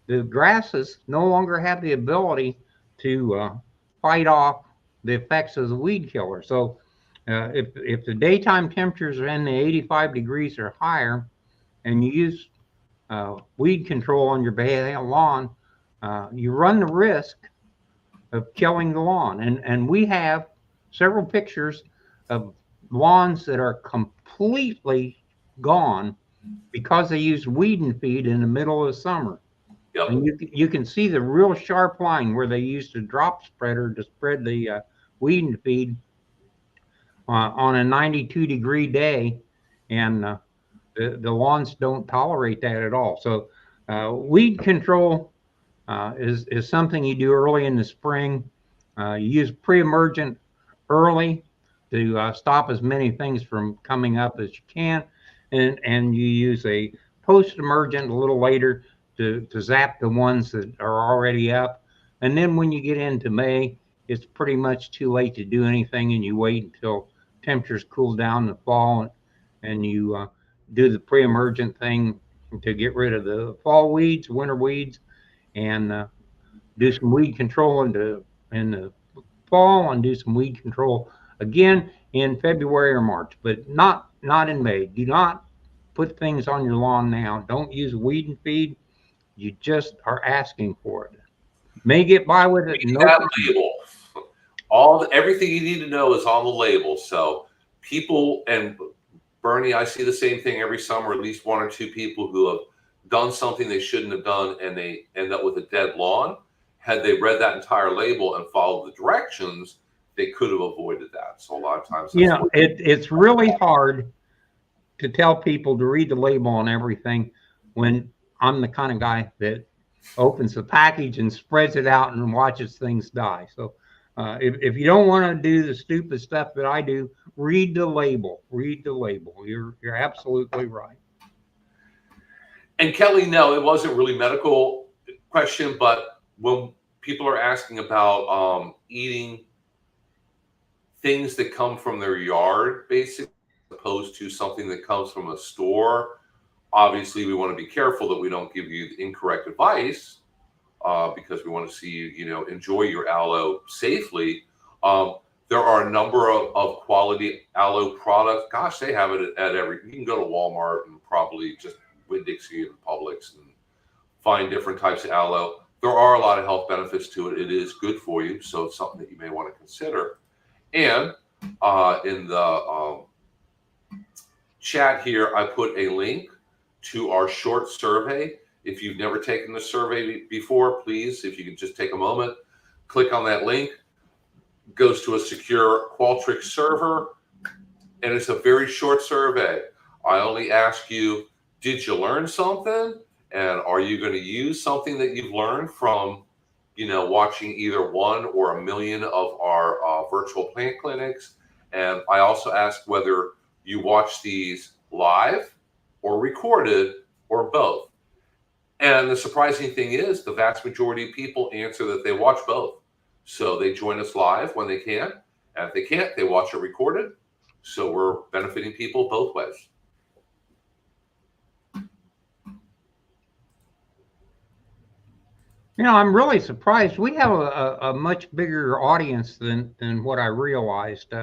the grasses no longer have the ability to fight off the effects of the weed killer. So if the daytime temperatures are in the 85 degrees or higher, and you use weed control on your Bahia lawn, you run the risk of killing the lawn. And we have several pictures of lawns that are completely gone because they used weed and feed in the middle of the summer. Yep. And you can see the real sharp line where they used a drop spreader to spread the weed and feed on a 92-degree day, and the lawns don't tolerate that at all. So weed control is something you do early in the spring. You use pre-emergent early to stop as many things from coming up as you can, and you use a post-emergent a little later to zap the ones that are already up. And then when you get into May, it's pretty much too late to do anything, and you wait until temperatures cool down in the fall, and you do the pre-emergent thing to get rid of the fall weeds, winter weeds, and do some weed control in the fall, and do some weed control again in February or March, but not in May. Do not put things on your lawn now. Don't use weed and feed. You just are asking for it. May get by with it. Read that label. Everything you need to know is on the label. So people, and Bernie, I see the same thing every summer. At least one or two people who have done something they shouldn't have done, and they end up with a dead lawn. Had they read that entire label and followed the directions, they could have avoided that. So a lot of times, it's really hard to tell people to read the label on everything when I'm the kind of guy that opens the package and spreads it out and watches things die. So if you don't want to do the stupid stuff that I do, read the label. Read the label. You're absolutely right. And Kelly, no, it wasn't really medical question, but when people are asking about eating things that come from their yard, basically, as opposed to something that comes from a store, obviously we want to be careful that we don't give you the incorrect advice because we want to see you, enjoy your aloe safely. There are a number of quality aloe products. Gosh, they have it at every. You can go to Walmart and probably just Winn-Dixie and Publix and find different types of aloe. There are a lot of health benefits to it. It is good for you, so it's something that you may want to consider. And in the chat here, I put a link to our short survey. If you've never taken the survey before, please, if you could just take a moment, click on that link. It goes to a secure Qualtrics server, and it's a very short survey. I only ask you, did you learn something? And are you going to use something that you've learned from, watching either one or a million of our virtual plant clinics? And I also ask whether you watch these live or recorded or both. And the surprising thing is the vast majority of people answer that they watch both. So they join us live when they can. And if they can't, they watch it recorded. So we're benefiting people both ways. I'm really surprised. We have a much bigger audience than what I realized.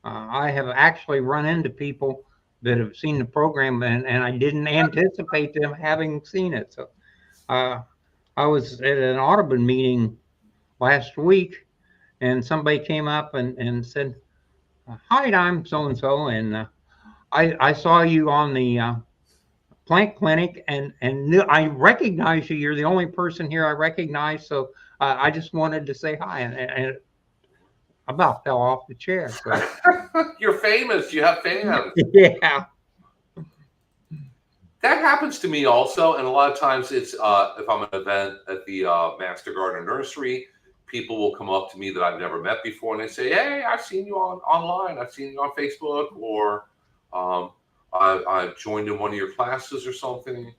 I have actually run into people that have seen the program, and I didn't anticipate them having seen it. So I was at an Audubon meeting last week, and somebody came up and said, "Hi, I'm so-and-so, and I saw you on the plant clinic, and I recognize you. You're the only person here I recognize, so I just wanted to say hi." And I about fell off the chair. So. You're famous. You have fans. Yeah. That happens to me also, and a lot of times it's if I'm at an event at the Master Gardener Nursery, people will come up to me that I've never met before, and they say, "Hey, I've seen you online. I've seen you on Facebook, or I've joined in one of your classes or something."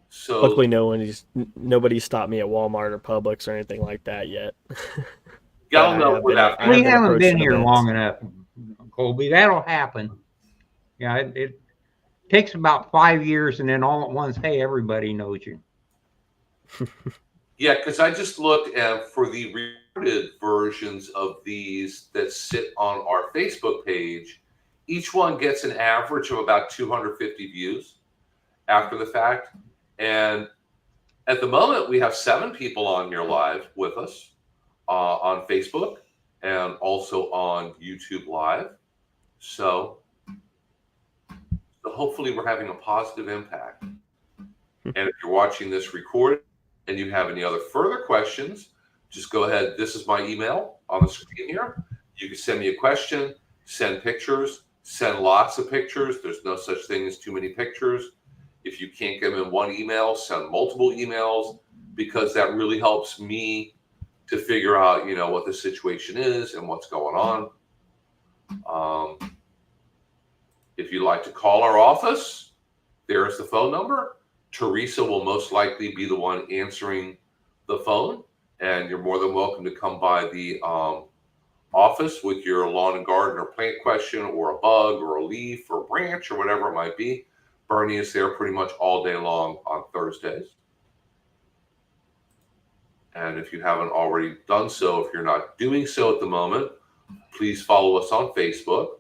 So Luckily, nobody stopped me at Walmart or Publix or anything like that yet. y'all know where that. I We have been haven't been approached here events. long enough, Colby. That'll happen. Yeah, it takes about 5 years, and then all at once, hey, everybody knows you. Yeah, because I just looked at for the recorded versions of these that sit on our Facebook page. Each one gets an average of about 250 views after the fact. And at the moment, we have 7 people on here live with us on Facebook and also on YouTube Live. So hopefully we're having a positive impact. And if you're watching this recorded and you have any other further questions, just go ahead. This is my email on the screen here. You can send me a question, send pictures, send lots of pictures. There's no such thing as too many pictures. If you can't get them in one email, send multiple emails, because that really helps me to figure out, what the situation is and what's going on. If you'd like to call our office, there's the phone number. Teresa will most likely be the one answering the phone, and you're more than welcome to come by the office with your lawn and garden or plant question, or a bug or a leaf or a branch or whatever it might be. Bernie is there pretty much all day long on Thursdays. And if you haven't already done so, if you're not doing so at the moment, please follow us on Facebook.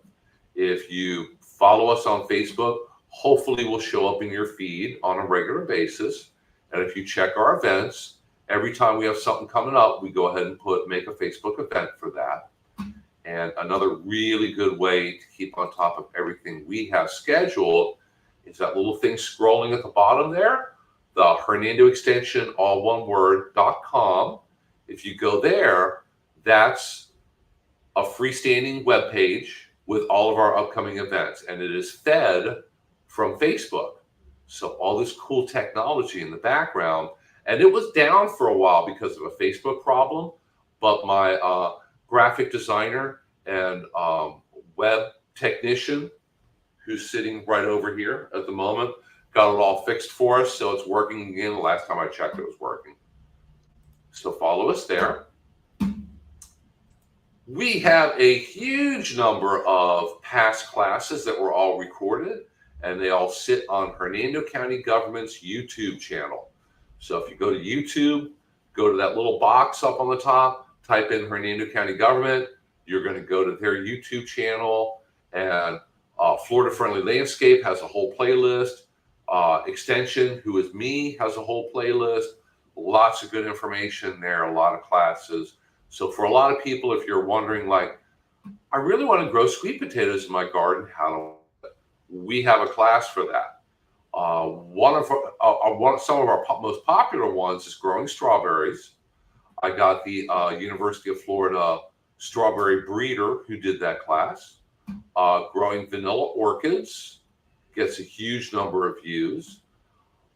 If you follow us on Facebook, hopefully we'll show up in your feed on a regular basis. And if you check our events, every time we have something coming up, we go ahead and make a Facebook event for that. And another really good way to keep on top of everything we have scheduled is that little thing scrolling at the bottom there, the Hernando extension, all one word.com. If you go there, that's a freestanding web page with all of our upcoming events, and it is fed from Facebook. So all this cool technology in the background, and it was down for a while because of a Facebook problem, but my graphic designer and web technician, who's sitting right over here at the moment, got it all fixed for us, so it's working again. The last time I checked, it was working. So follow us there. We have a huge number of past classes that were all recorded, and they all sit on Hernando County Government's YouTube channel. So if you go to YouTube, go to that little box up on the top, type in Hernando County Government, you're going to go to their YouTube channel, and Florida Friendly Landscape has a whole playlist. Extension, who is me, has a whole playlist. Lots of good information there, a lot of classes. So for a lot of people, if you're wondering, like, I really want to grow sweet potatoes in my garden, we have a class for that. Some of our most popular ones is growing strawberries. I got the University of Florida strawberry breeder who did that class. Growing vanilla orchids gets a huge number of views.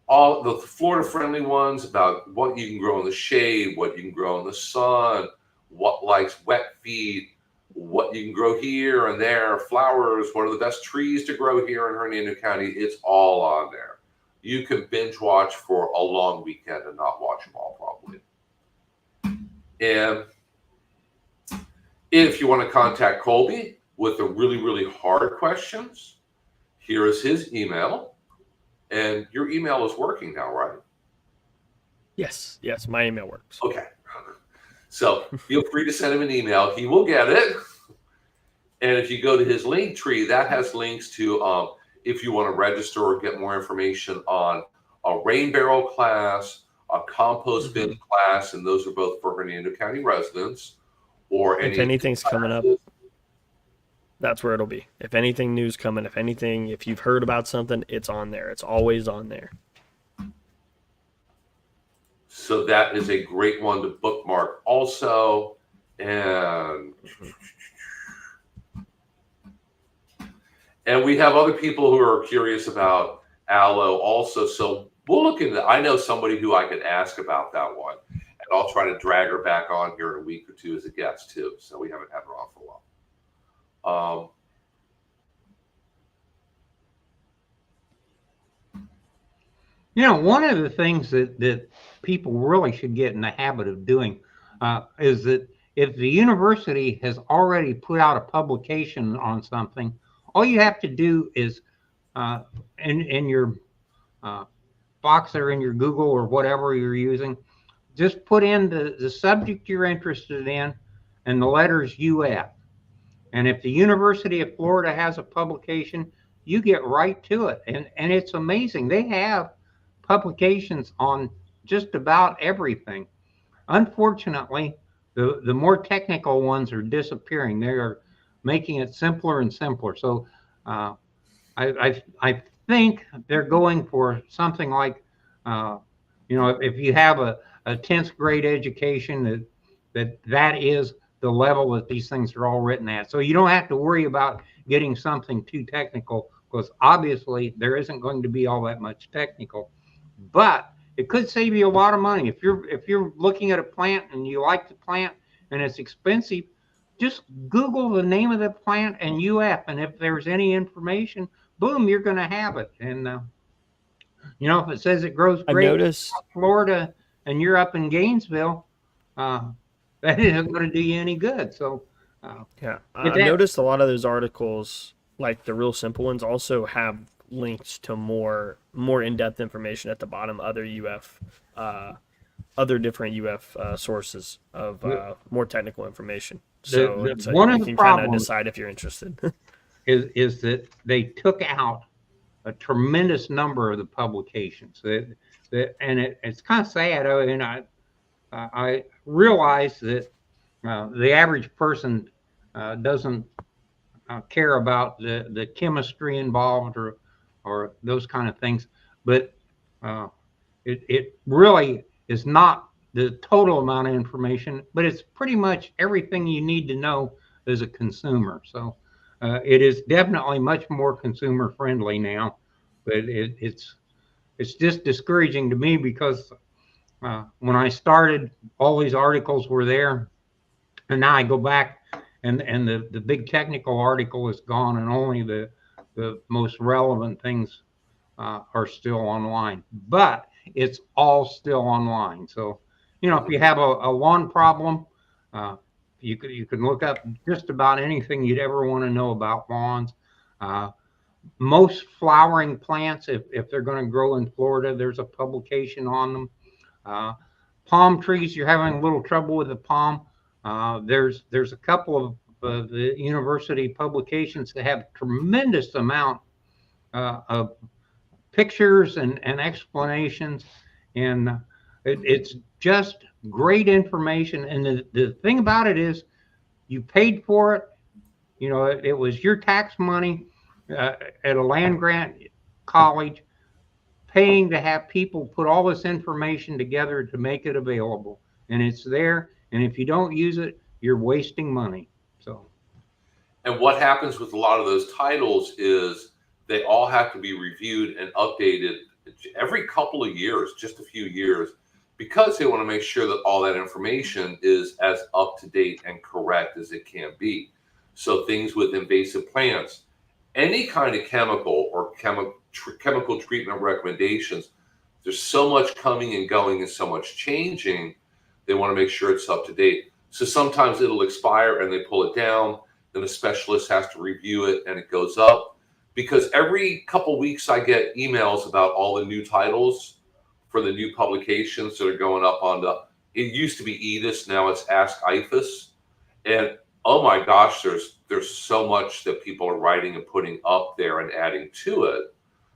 All the Florida friendly ones about what you can grow in the shade, what you can grow in the sun, what likes wet feed, what you can grow here and there, flowers, what are the best trees to grow here in Hernando County. It's all on there. You can binge watch for a long weekend and not watch them all, probably. And if you want to contact Colby with the really, really hard questions, here is his email. And your email is working now, right? Yes, my email works. Okay. So feel free to send him an email. He will get it. And if you go to his link tree, that has links to if you want to register or get more information on a rain barrel class, a compost bin class, and those are both for Hernando County residents. Or if anything's coming up, that's where it'll be. If anything new's coming, if you've heard about something, it's on there. It's always on there. So that is a great one to bookmark also. And And we have other people who are curious about aloe also. So we'll look into that. I know somebody who I could ask about that one. And I'll try to drag her back on here in a week or two as a guest too. So we haven't had her on for a while. One of the things that people really should get in the habit of doing is that if the university has already put out a publication on something, all you have to do is in your box or in your Google or whatever you're using, just put in the subject you're interested in and the letters UF. And if the University of Florida has a publication, you get right to it. And it's amazing. They have publications on just about everything. Unfortunately, the more technical ones are disappearing. They are making it simpler and simpler. So I think they're going for something like, if you have a 10th grade education, that is the level that these things are all written at. So you don't have to worry about getting something too technical, because obviously there isn't going to be all that much technical. But it could save you a lot of money. If you're looking at a plant and you like the plant and it's expensive, just Google the name of the plant and UF, and if there's any information, boom, you're going to have it. And if it says it grows I great in noticed. Florida and you're up in Gainesville, that isn't going to do you any good. So Yeah, I've noticed a lot of those articles, like the real simple ones, also have links to more in-depth information at the bottom, other different UF sources of more technical information. So one of you the can kind of problems decide if you're interested. is that they took out a tremendous number of the publications. And it's kind of sad. And I realize that the average person doesn't care about the chemistry involved or those kind of things, but it really is not the total amount of information, but it's pretty much everything you need to know as a consumer. So it is definitely much more consumer friendly now, but it's just discouraging to me because when I started, all these articles were there, and now I go back and the big technical article is gone, and only the most relevant things are still online. But it's all still online. So if you have a lawn problem, you can look up just about anything you'd ever want to know about lawns. Most flowering plants, if they're going to grow in Florida, there's a publication on them. Palm trees, you're having a little trouble with the palm. There's a couple of the university publications that have tremendous amount of pictures and explanations, and it's just great information. And the thing about it is, you paid for it. It was your tax money at a land grant college, paying to have people put all this information together to make it available, and it's there. And if you don't use it, you're wasting money. So, and what happens with a lot of those titles is they all have to be reviewed and updated every couple of years, just a few years, because they want to make sure that all that information is as up to date and correct as it can be. So things with invasive plants, any kind of chemical or chemical treatment recommendations, there's so much coming and going and so much changing. They want to make sure it's up to date. So sometimes it'll expire and they pull it down. Then a specialist has to review it and it goes up. Because every couple weeks I get emails about all the new titles for the new publications that are going up on it used to be EDIS, now it's Ask IFAS. And oh my gosh, there's so much that people are writing and putting up there and adding to it.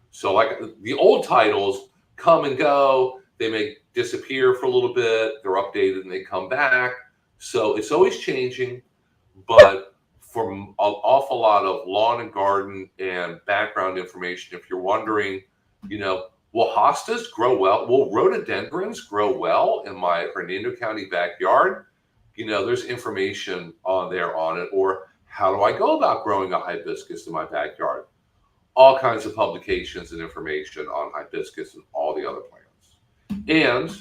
So like the old titles come and go, they may disappear for a little bit, they're updated and they come back. So it's always changing, but for an awful lot of lawn and garden and background information, if you're wondering, will hostas grow well? Will rhododendrons grow well in my Hernando County backyard? There's information on there on it. Or how do I go about growing a hibiscus in my backyard? all kinds of publications and information on hibiscus and all the other plants. And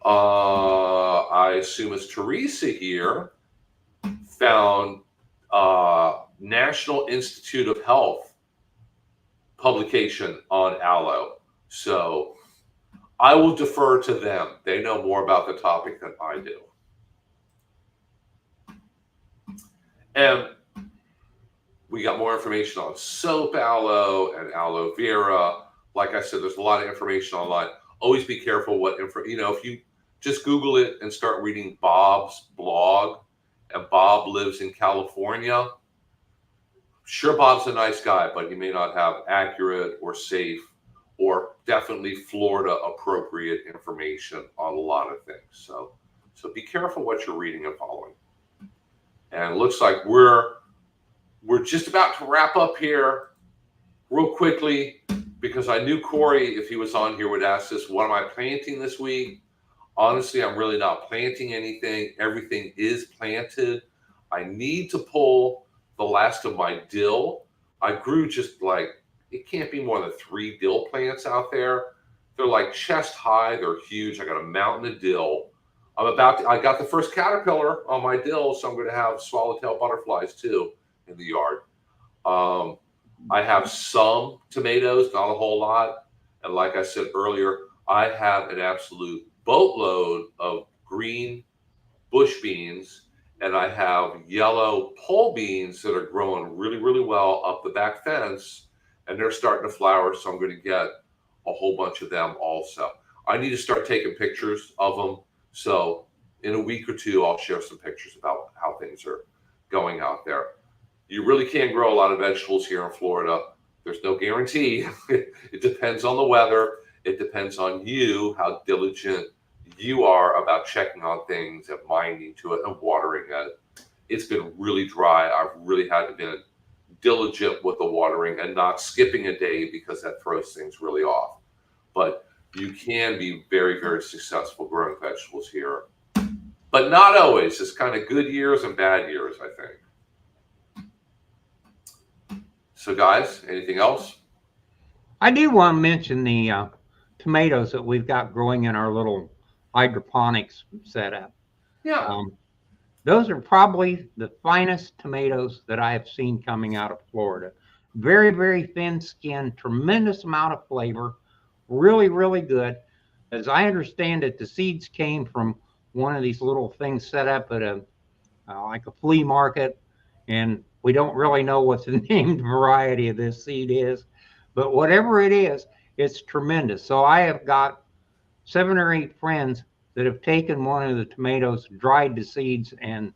I assume as Teresa here found National Institute of Health publication on aloe. So I will defer to them. They know more about the topic than I do. And we got more information on soap aloe and aloe vera. Like I said, there's a lot of information online. Always be careful what info, if you just Google it and start reading Bob's blog, and Bob lives in California. Sure, Bob's a nice guy, but he may not have accurate or safe or definitely Florida appropriate information on a lot of things. So be careful what you're reading and following. And it looks like we're just about to wrap up here real quickly, because I knew Corey, if he was on here, would ask this, what am I planting this week? Honestly, I'm really not planting anything. Everything is planted. I need to pull the last of my dill. I grew just like, it can't be more than 3 dill plants out there. They're like chest high. They're huge. I got a mountain of dill. I got the first caterpillar on my dill, so I'm going to have swallowtail butterflies too in the yard. I have some tomatoes, not a whole lot. And like I said earlier, I have an absolute boatload of green bush beans, and I have yellow pole beans that are growing really, really well up the back fence, and they're starting to flower. So I'm going to get a whole bunch of them also. I need to start taking pictures of them. So in a week or two, I'll share some pictures about how things are going out there. You really can't grow a lot of vegetables here in Florida. There's no guarantee. It depends on the weather. It depends on you, how diligent you are about checking on things and minding to it and watering it. It's been really dry. I've really had to be diligent with the watering and not skipping a day, because that throws things really off. But you can be very, very successful growing vegetables here. But not always. It's kind of good years and bad years, I think. So guys, anything else? I do want to mention the tomatoes that we've got growing in our little hydroponics setup. Yeah. Those are probably the finest tomatoes that I have seen coming out of Florida. Very, very thin skin, tremendous amount of flavor, really, really good. As I understand it, the seeds came from one of these little things set up at like a flea market, and we don't really know what the named variety of this seed is, but whatever it is, it's tremendous. So I have got 7 or 8 friends that have taken one of the tomatoes, dried the seeds, and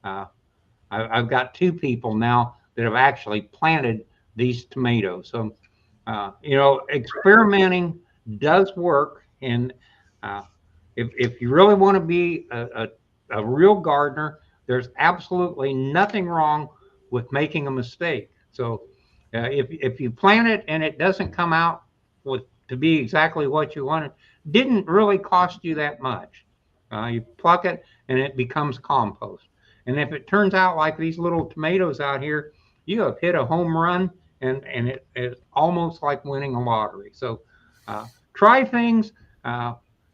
I've got 2 people now that have actually planted these tomatoes. So, experimenting does work. And if you really want to be a real gardener, there's absolutely nothing wrong with making a mistake. So if you plant it and it doesn't come out to be exactly what you wanted, didn't really cost you that much. You pluck it and it becomes compost. And if it turns out like these little tomatoes out here, you have hit a home run, and it's almost like winning a lottery. So try things.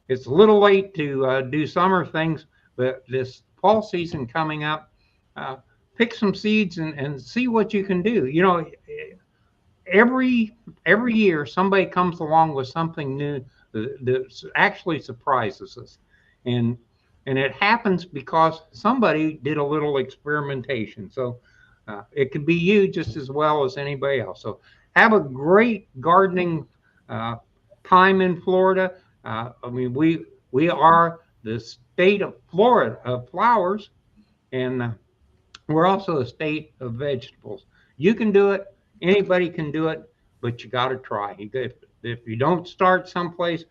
It's a little late to do summer things, but this fall season coming up, pick some seeds and see what you can do. Every year somebody comes along with something new that actually surprises us, and it happens because somebody did a little experimentation. So it could be you just as well as anybody else. So have a great gardening time in Florida. We are the state of Florida of flowers, and we're also a state of vegetables. You can do it. Anybody can do it, but you got to try. If you don't start someplace,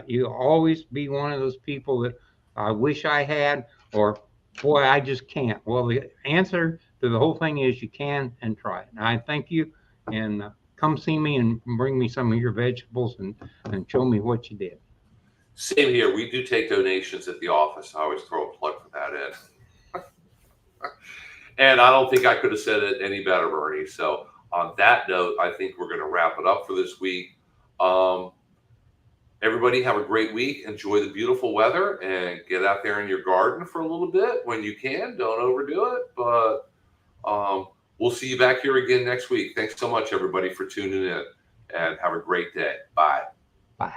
you'll always be one of those people that I wish I had, or boy, I just can't. Well, the answer to the whole thing is you can, and try it. And I thank you, and come see me and bring me some of your vegetables and show me what you did. Same here. We do take donations at the office. I always throw a plug for that in. And I don't think I could have said it any better, Bernie. So on that note, I think we're going to wrap it up for this week. Everybody have a great week. Enjoy the beautiful weather and get out there in your garden for a little bit when you can. Don't overdo it. But we'll see you back here again next week. Thanks so much, everybody, for tuning in, and have a great day. Bye. Bye.